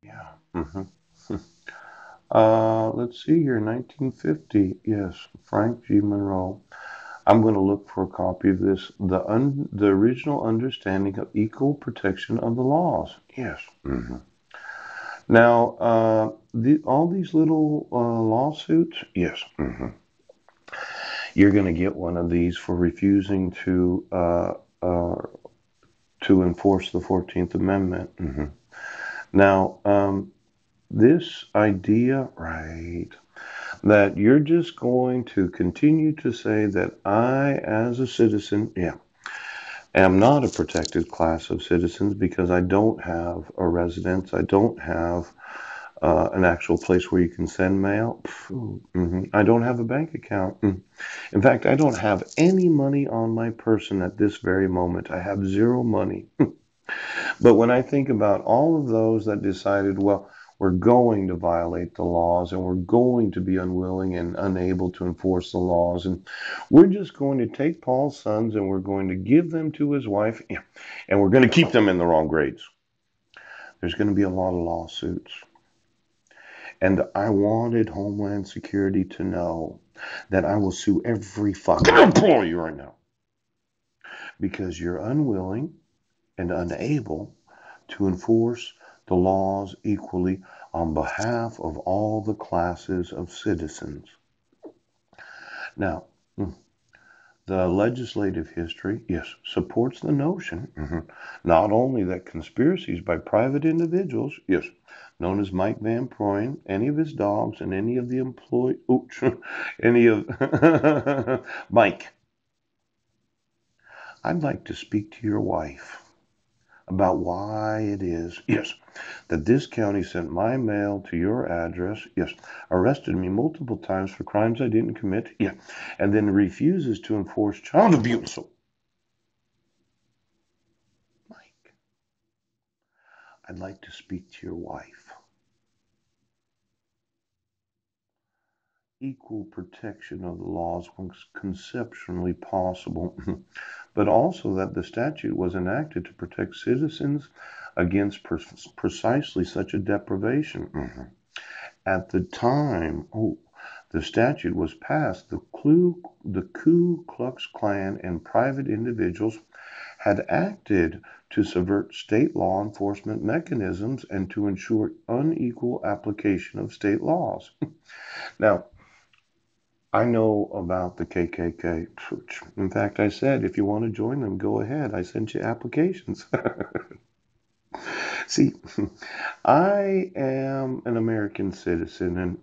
Yeah. Let's see here, 1950. Yes, Frank G. Monroe. I'm going to look for a copy of this. The original understanding of equal protection of the laws. Yes. Now, all these little lawsuits. Yes. You're going to get one of these for refusing uh, to enforce the 14th Amendment. Now, this idea, right, that you're just going to continue to say that I, as a citizen, yeah, am not a protected class of citizens because I don't have a residence, I don't have an actual place where you can send mail. I don't have a bank account. In fact, I don't have any money on my person at this very moment. I have zero money. But when I think about all of those that decided, well, we're going to violate the laws and we're going to be unwilling and unable to enforce the laws, and we're just going to take Paul's sons and we're going to give them to his wife, yeah, and we're going to keep them in the wrong grades. There's going to be a lot of lawsuits. And I wanted Homeland Security to know that I will sue every fucking employee right now because you're unwilling and unable to enforce the laws equally on behalf of all the classes of citizens. Now, the legislative history, yes, supports the notion not only that conspiracies by private individuals, yes, known as Mike Van Proyn, any of his dogs, and any of the employee, any of Mike, I'd like to speak to your wife about why it is, yes, that this county sent my mail to your address, yes, arrested me multiple times for crimes I didn't commit, yeah, and then refuses to enforce child abuse. So, Mike, I'd like to speak to your wife. Equal protection of the laws was conceptually possible, but also that the statute was enacted to protect citizens against precisely such a deprivation. At the time, the statute was passed, the Ku Klux Klan and private individuals had acted to subvert state law enforcement mechanisms and to ensure unequal application of state laws. Now, I know about the KKK. In fact, I said, if you want to join them, go ahead. I sent you applications. See, I am an American citizen, and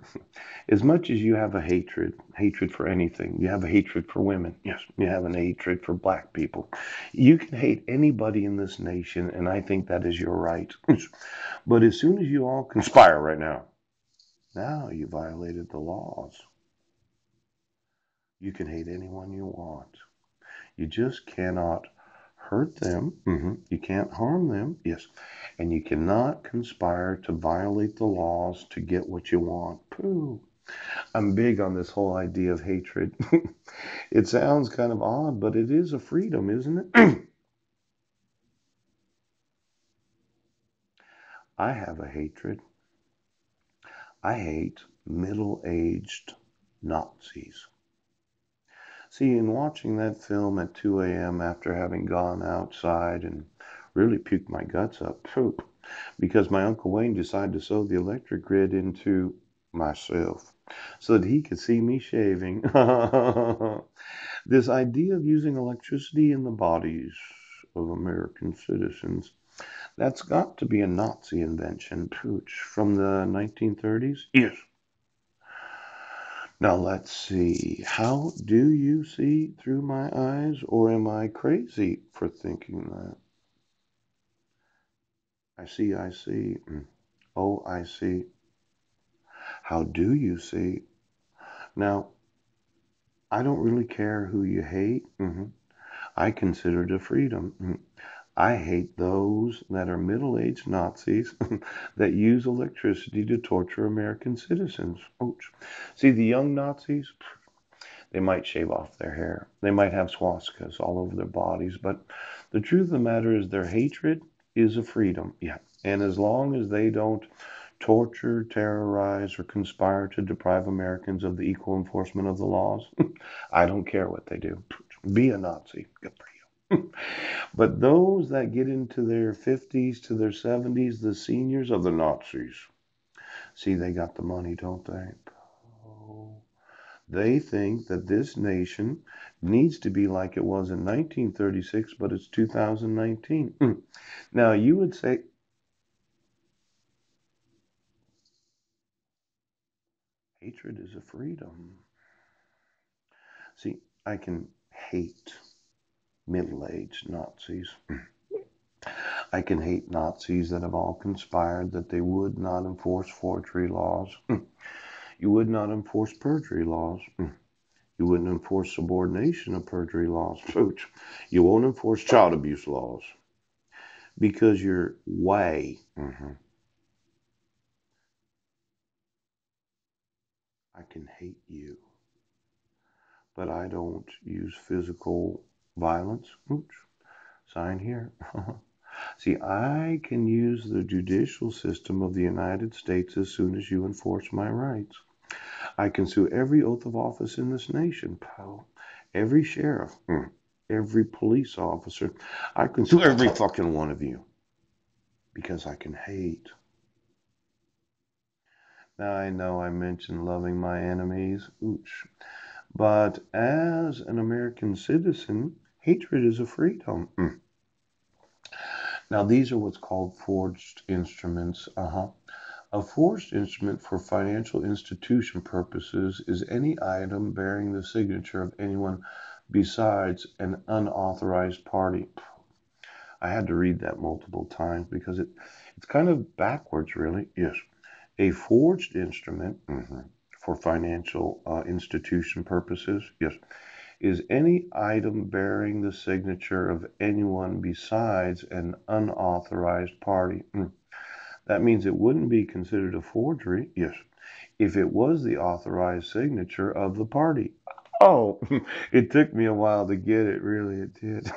as much as you have a hatred for anything, you have a hatred for women, yes, you have an hatred for black people. You can hate anybody in this nation, and I think that is your right. But as soon as you all conspire right now you violated the laws. You can hate anyone you want. You just cannot hurt them. You can't harm them. Yes. And you cannot conspire to violate the laws to get what you want. Pooh. I'm big on this whole idea of hatred. It sounds kind of odd, but it is a freedom, isn't it? I have a hatred. I hate middle aged Nazis. See, in watching that film at 2 a.m. after having gone outside and really puked my guts up, poop, because my Uncle Wayne decided to sew the electric grid into myself so that he could see me shaving. This idea of using electricity in the bodies of American citizens, that's got to be a Nazi invention, pooch, from the 1930s? Yes. Now let's see. How do you see through my eyes, or am I crazy for thinking that? I see, I see. Oh, I see. How do you see? Now, I don't really care who you hate. I consider it a freedom. I hate those that are middle aged Nazis that use electricity to torture American citizens. Ouch. See, the young Nazis, they might shave off their hair. They might have swastikas all over their bodies. But the truth of the matter is their hatred is a freedom. Yeah. And as long as they don't torture, terrorize, or conspire to deprive Americans of the equal enforcement of the laws. I don't care what they do. Be a Nazi. Good for you. But those that get into their 50s to their 70s, the seniors of the Nazis, see, they got the money, don't they? Oh. They think that this nation needs to be like it was in 1936, but it's 2019. Now, you would say, hatred is a freedom. See, I can hate middle-aged Nazis. I can hate Nazis that have all conspired that they would not enforce forgery laws. You would not enforce perjury laws. You wouldn't enforce subordination of perjury laws. You won't enforce child abuse laws because you're way. I can hate you, but I don't use physical violence. Oops, sign here. See, I can use the judicial system of the United States as soon as you enforce my rights. I can sue every oath of office in this nation, pal. Every sheriff, every police officer. I can sue every fucking one of you because I can hate. Now I know I mentioned loving my enemies, ooch. But as an American citizen, hatred is a freedom. Now these are what's called forged instruments. A forged instrument for financial institution purposes is any item bearing the signature of anyone besides an unauthorized party. I had to read that multiple times because it's kind of backwards, really. Yes. A forged instrument for financial institution purposes, yes, is any item bearing the signature of anyone besides an unauthorized party. That means it wouldn't be considered a forgery, yes, if it was the authorized signature of the party. Oh, it took me a while to get it, really, it did.